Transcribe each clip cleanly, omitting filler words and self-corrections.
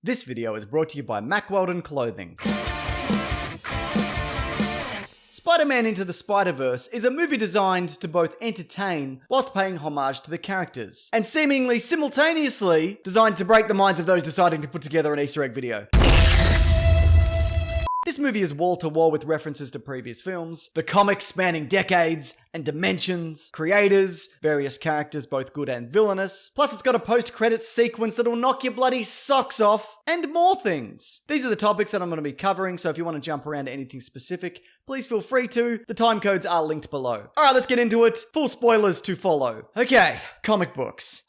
This video is brought to you by Mack Weldon Clothing. Spider-Man Into the Spider-Verse is a movie designed to both entertain whilst paying homage to the characters, and seemingly simultaneously designed to break the minds of those deciding to put together an Easter egg video. This movie is wall-to-wall with references to previous films, the comics spanning decades and dimensions, creators, various characters both good and villainous, plus it's got a post-credits sequence that'll knock your bloody socks off, and more things. These are the topics that I'm going to be covering, so if you want to jump around to anything specific, please feel free to. The time codes are linked below. Alright, let's get into it. Full spoilers to follow. Okay, comic books.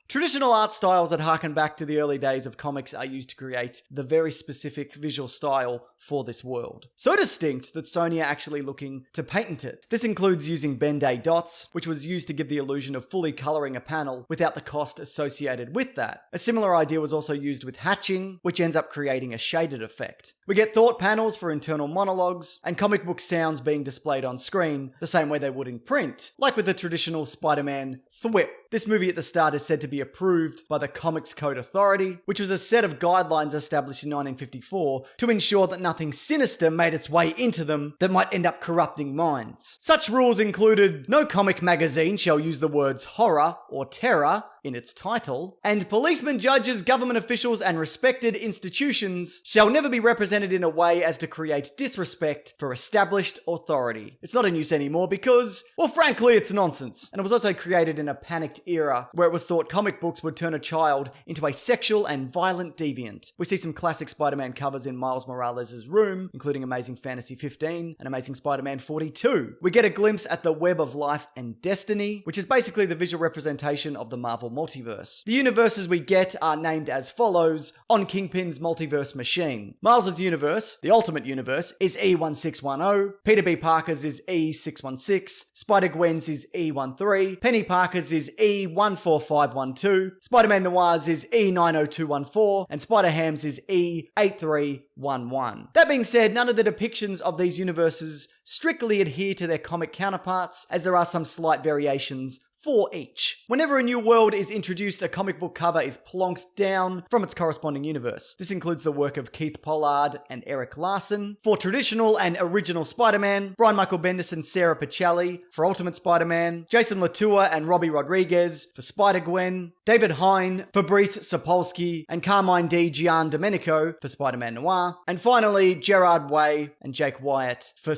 Traditional art styles that harken back to the early days of comics are used to create the very specific visual style for this world. So distinct that Sony are actually looking to patent it. This includes using Ben-Day dots, which was used to give the illusion of fully coloring a panel without the cost associated with that. A similar idea was also used with hatching, which ends up creating a shaded effect. We get thought panels for internal monologues, and comic book sounds being displayed on screen the same way they would in print, like with the traditional Spider-Man thwip. This movie at the start is said to be approved by the Comics Code Authority, which was a set of guidelines established in 1954 to ensure that nothing sinister made its way into them that might end up corrupting minds. Such rules included no comic magazine shall use the words horror or terror in its title, and policemen, judges, government officials, and respected institutions shall never be represented in a way as to create disrespect for established authority. It's not in use anymore because, well, frankly, it's nonsense. And it was also created in a panicked era where it was thought comic books would turn a child into a sexual and violent deviant. We see some classic Spider-Man covers in Miles Morales' room, including Amazing Fantasy 15 and Amazing Spider-Man 42. We get a glimpse at the Web of Life and Destiny, which is basically the visual representation of the Marvel multiverse. The universes we get are named as follows on Kingpin's multiverse machine. Miles' universe, the Ultimate Universe, is E1610, Peter B. Parker's is E616, Spider-Gwen's is E13, Penny Parker's is E14512, Spider-Man Noir's is E90214, and Spider-Ham's is E8311. That being said, none of the depictions of these universes strictly adhere to their comic counterparts, as there are some slight variations for each. Whenever a new world is introduced, a comic book cover is plonked down from its corresponding universe. This includes the work of Keith Pollard and Eric Larson for traditional and original Spider-Man, Brian Michael Bendis and Sarah Pichelli for Ultimate Spider-Man, Jason Latour and Robbie Rodriguez for Spider-Gwen, David Hine, Fabrice Sapolsky, and Carmine Di Giandomenico for Spider-Man Noir, and finally Gerard Way and Jake Wyatt for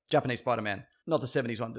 Japanese Spider-Man. Not the 70s one,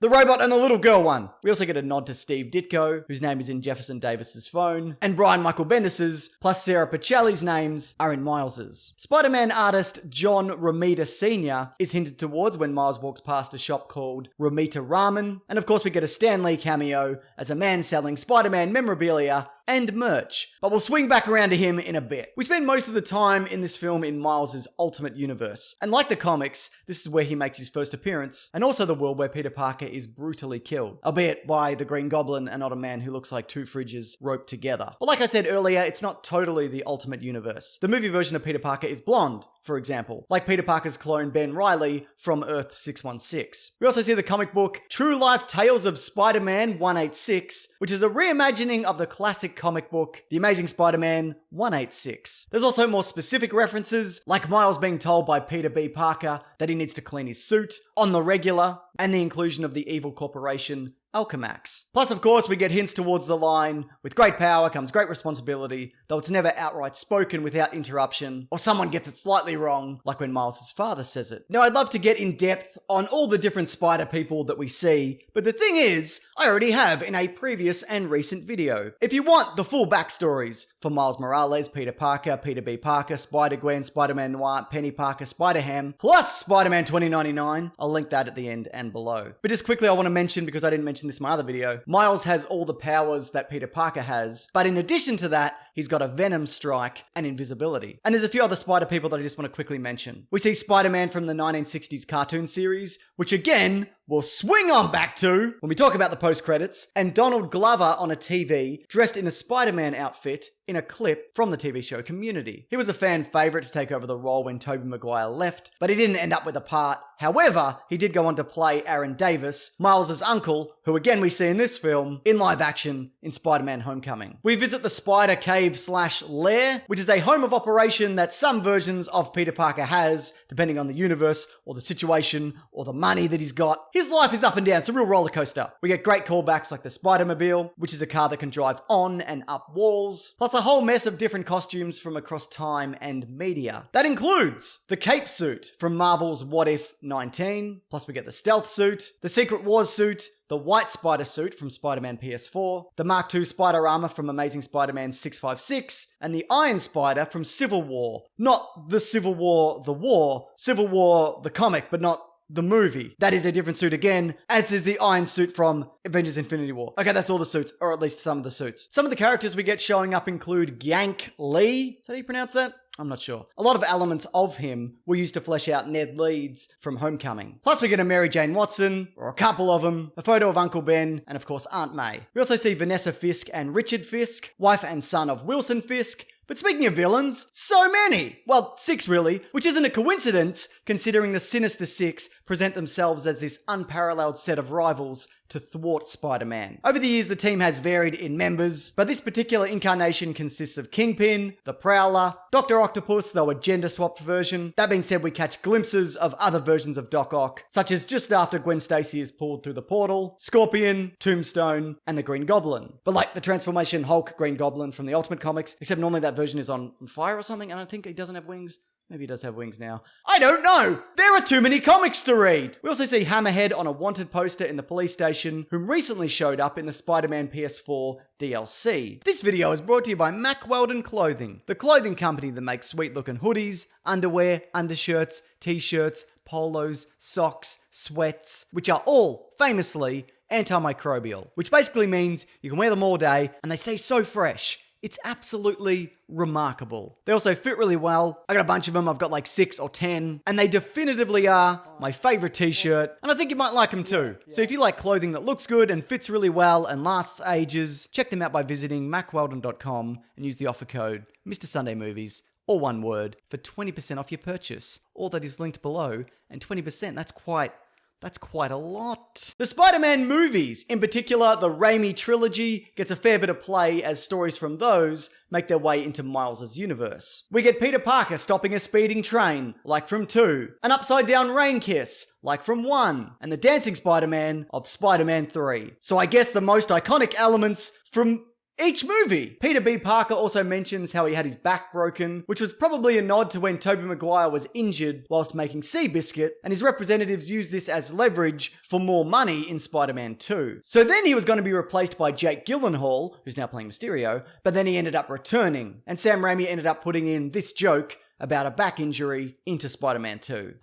the robot and the little girl one. We also get a nod to Steve Ditko, whose name is in Jefferson Davis's phone, and Brian Michael Bendis's, plus Sarah Pichelli's names are in Miles's. Spider-Man artist John Romita Sr. is hinted towards when Miles walks past a shop called Romita Ramen, and of course we get a Stan Lee cameo as a man selling Spider-Man memorabilia and merch, but we'll swing back around to him in a bit. We spend most of the time in this film in Miles' Ultimate Universe, and like the comics, this is where he makes his first appearance, and also the world where Peter Parker is brutally killed, albeit by the Green Goblin and not a man who looks like two fridges roped together. But like I said earlier, it's not totally the Ultimate Universe. The movie version of Peter Parker is blonde, for example, like Peter Parker's clone Ben Reilly from Earth 616. We also see the comic book True Life Tales of Spider-Man 186, which is a reimagining of the classic comic book The Amazing Spider-Man 186. There's also more specific references, like Miles being told by Peter B. Parker that he needs to clean his suit on the regular, and the inclusion of the evil corporation Alchemax. Plus, of course, we get hints towards the line, with great power comes great responsibility, though it's never outright spoken without interruption, or someone gets it slightly wrong, like when Miles' father says it. Now, I'd love to get in depth on all the different spider people that we see, but the thing is, I already have in a previous and recent video. If you want the full backstories for Miles Morales, Peter Parker, Peter B. Parker, Spider-Gwen, Spider-Man Noir, Penny Parker, Spider-Ham, plus Spider-Man 2099, I'll link that at the end and below. But just quickly, I want to mention, because I didn't mention this in my other video, Miles has all the powers that Peter Parker has, but in addition to that, he's got a venom strike and invisibility. And there's a few other spider people that I just want to quickly mention. We see Spider-Man from the 1960s cartoon series, which again we'll swing on back to when we talk about the post-credits and Donald Glover on a TV dressed in a Spider-Man outfit in a clip from the TV show Community. He was a fan favourite to take over the role when Tobey Maguire left, but he didn't end up with a part. However, he did go on to play Aaron Davis, Miles' uncle, who again we see in this film, in live action in Spider-Man Homecoming. We visit the Spider Cave / Lair, which is a home of operation that some versions of Peter Parker has, depending on the universe, or the situation, or the money that he's got. His life is up and down, it's a real roller coaster. We get great callbacks like the Spider-Mobile, which is a car that can drive on and up walls, plus a whole mess of different costumes from across time and media. That includes the cape suit from Marvel's What If 19, plus we get the stealth suit, the Secret Wars suit, the White Spider suit from Spider-Man PS4, the Mark II Spider Armor from Amazing Spider-Man 656, and the Iron Spider from Civil War. Not the Civil War, the war, Civil War, the comic, but not the movie. That is a different suit again, as is the Iron suit from Avengers Infinity War. Okay, that's all the suits, or at least some of the suits. Some of the characters we get showing up include Gank Lee. Is that how you pronounce that? I'm not sure. A lot of elements of him were used to flesh out Ned Leeds from Homecoming. Plus we get a Mary Jane Watson, or a couple of them, a photo of Uncle Ben, and of course Aunt May. We also see Vanessa Fisk and Richard Fisk, wife and son of Wilson Fisk. But speaking of villains, so many! Well, 6 really, which isn't a coincidence considering the Sinister Six present themselves as this unparalleled set of rivals to thwart Spider-Man. Over the years, the team has varied in members, but this particular incarnation consists of Kingpin, the Prowler, Dr. Octopus, though a gender-swapped version. That being said, we catch glimpses of other versions of Doc Ock, such as just after Gwen Stacy is pulled through the portal, Scorpion, Tombstone, and the Green Goblin. But like the transformation Hulk Green Goblin from the Ultimate Comics, except normally that version is on fire or something, and I think he doesn't have wings. Maybe he does have wings now. I don't know! There are too many comics to read! We also see Hammerhead on a wanted poster in the police station, whom recently showed up in the Spider-Man PS4 DLC. This video is brought to you by Mack Weldon Clothing, the clothing company that makes sweet-looking hoodies, underwear, undershirts, t-shirts, polos, socks, sweats, which are all, famously, antimicrobial, which basically means you can wear them all day and they stay so fresh. It's absolutely remarkable. They also fit really well. I got a bunch of them. I've got like 6 or 10. And they definitively are my favorite t-shirt. And I think you might like them too. So if you like clothing that looks good and fits really well and lasts ages, check them out by visiting mackweldon.com and use the offer code Mr. Sunday Movies, all one word, for 20% off your purchase. All that is linked below. And 20%, that's quite a lot. The Spider-Man movies, in particular the Raimi trilogy, gets a fair bit of play as stories from those make their way into Miles' universe. We get Peter Parker stopping a speeding train, like from 2, an upside-down rain kiss, like from 1, and the dancing Spider-Man of Spider-Man 3. So I guess the most iconic elements from each movie. Peter B. Parker also mentions how he had his back broken, which was probably a nod to when Tobey Maguire was injured whilst making Seabiscuit, and his representatives used this as leverage for more money in Spider-Man 2. So then he was going to be replaced by Jake Gyllenhaal, who's now playing Mysterio, but then he ended up returning, and Sam Raimi ended up putting in this joke about a back injury into Spider-Man 2.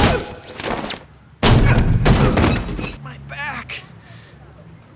My back!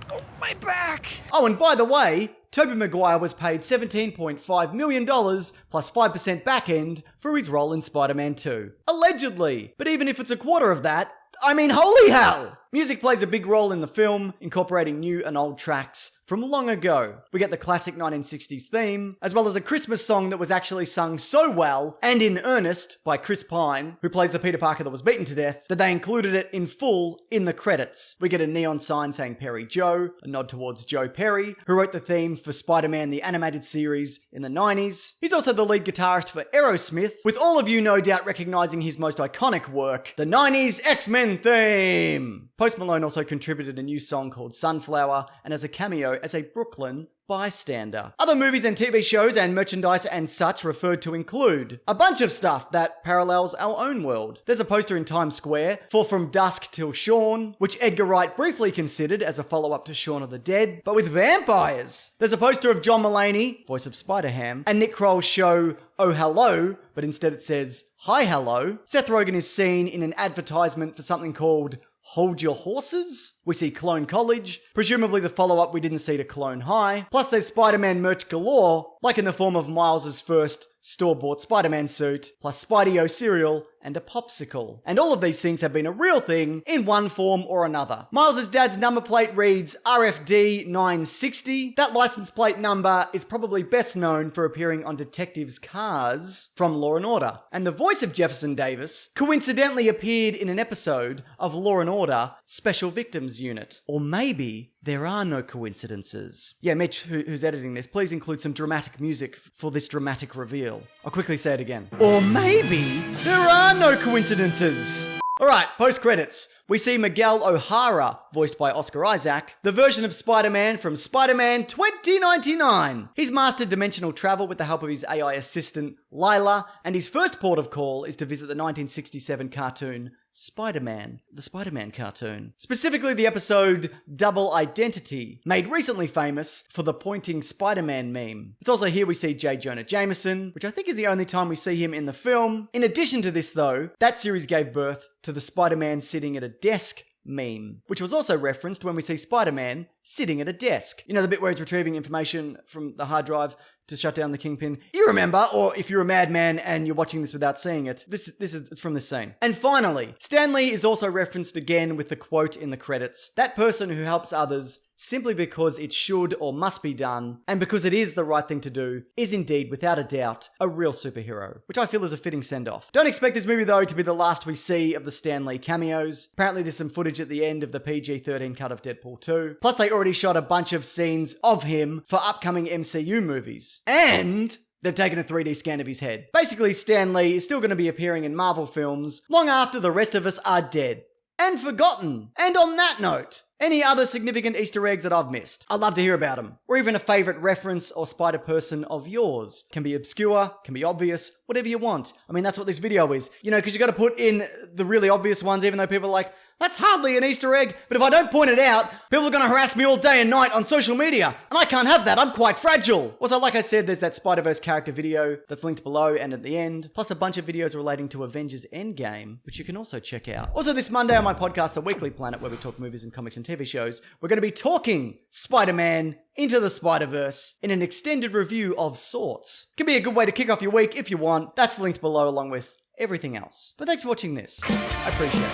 Oh, my back! Oh, and by the way, Tobey Maguire was paid $17.5 million plus 5% back end for his role in Spider-Man 2. Allegedly. But even if it's a quarter of that, I mean, holy hell! Music plays a big role in the film, incorporating new and old tracks from long ago. We get the classic 1960s theme, as well as a Christmas song that was actually sung so well and in earnest by Chris Pine, who plays the Peter Parker that was beaten to death, that they included it in full in the credits. We get a neon sign saying Perry Joe, a nod towards Joe Perry, who wrote the theme for Spider-Man the Animated Series in the 90s. He's also the lead guitarist for Aerosmith, with all of you no doubt recognizing his most iconic work, the 90s X-Men theme. Post Malone also contributed a new song called Sunflower, and as a cameo as a Brooklyn bystander. Other movies and TV shows and merchandise and such referred to include a bunch of stuff that parallels our own world. There's a poster in Times Square for From Dusk Till Dawn, which Edgar Wright briefly considered as a follow-up to Shaun of the Dead, but with vampires. There's a poster of John Mulaney, voice of Spider-Ham, and Nick Kroll's show Oh Hello, but instead it says Hi Hello. Seth Rogen is seen in an advertisement for something called Hold Your Horses? We see Clone College, presumably the follow-up we didn't see to Clone High. Plus there's Spider-Man merch galore, like in the form of Miles' first store-bought Spider-Man suit, plus Spidey-O cereal and a popsicle. And all of these things have been a real thing in one form or another. Miles' dad's number plate reads RFD 960. That license plate number is probably best known for appearing on detectives' cars from Law & Order. And the voice of Jefferson Davis coincidentally appeared in an episode of Law & Order Special Victims Unit. Or maybe there are no coincidences. Yeah, Mitch, who's editing this, please include some dramatic music for this dramatic reveal. I'll quickly say it again. Or maybe there are no coincidences. Alright, post-credits. We see Miguel O'Hara, voiced by Oscar Isaac, the version of Spider-Man from Spider-Man 2099. He's mastered dimensional travel with the help of his AI assistant, Lila, and his first port of call is to visit the 1967 cartoon Spider-Man, the Spider-Man cartoon. Specifically the episode Double Identity, made recently famous for the pointing Spider-Man meme. It's also here we see J. Jonah Jameson, which I think is the only time we see him in the film. In addition to this though, that series gave birth to the Spider-Man sitting at a desk meme, which was also referenced when we see Spider-Man sitting at a desk. You know, the bit where he's retrieving information from the hard drive to shut down the Kingpin. You remember, or if you're a madman and you're watching this without seeing it, it's from this scene. And finally, Stan Lee is also referenced again with the quote in the credits. That person who helps others simply because it should or must be done, and because it is the right thing to do, is indeed, without a doubt, a real superhero, which I feel is a fitting send-off. Don't expect this movie, though, to be the last we see of the Stan Lee cameos. Apparently there's some footage at the end of the PG-13 cut of Deadpool 2. Plus, they already shot a bunch of scenes of him for upcoming MCU movies. And they've taken a 3D scan of his head. Basically, Stan Lee is still going to be appearing in Marvel films long after the rest of us are dead and forgotten. And on that note, any other significant Easter eggs that I've missed? I'd love to hear about them. Or even a favourite reference or Spider-Person of yours. Can be obscure, can be obvious, whatever you want. I mean, that's what this video is. You know, because you got to put in the really obvious ones, even though people are like, that's hardly an Easter egg. But if I don't point it out, people are going to harass me all day and night on social media. And I can't have that. I'm quite fragile. Also, like I said, there's that Spider-Verse character video that's linked below and at the end. Plus a bunch of videos relating to Avengers Endgame, which you can also check out. Also, this Monday on my podcast, The Weekly Planet, where we talk movies and comics and TV shows, we're going to be talking Spider-Man Into the Spider-Verse in an extended review of sorts. Could be a good way to kick off your week if you want. That's linked below along with everything else. But thanks for watching this. I appreciate it.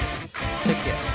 Take care.